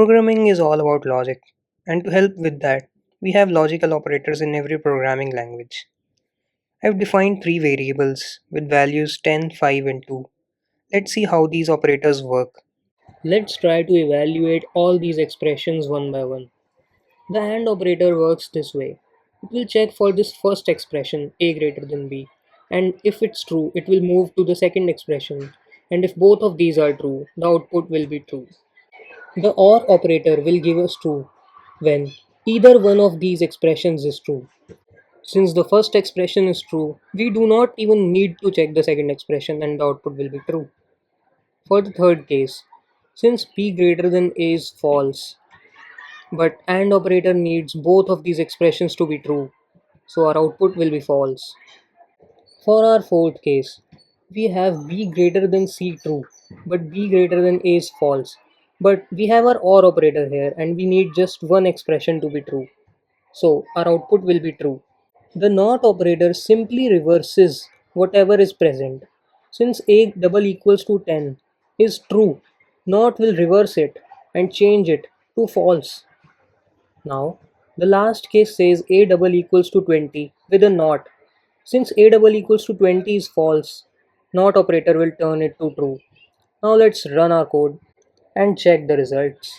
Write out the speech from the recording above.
Programming is all about logic, and to help with that, we have logical operators in every programming language. I've defined three variables with values 10, 5, and 2. Let's see how these operators work. Let's try to evaluate all these expressions one by one. The AND operator works this way. It will check for this first expression, a greater than b, and if it's true, it will move to the second expression, and if both of these are true, the output will be true. The OR operator will give us true when either one of these expressions is true. Since the first expression is true, we do not even need to check the second expression and the output will be true. For the third case, since p greater than a is false, but AND operator needs both of these expressions to be true, so our output will be false. For our fourth case, we have b greater than c true, but b greater than a is false. But we have our OR operator here and we need just one expression to be true, so our output will be true. The NOT operator simply reverses whatever is present. Since a double equals to 10 is true, NOT will reverse it and change it to false. Now, the last case says a double equals to 20 with a NOT. Since a double equals to 20 is false, NOT operator will turn it to true. Now let's run our code and check the results.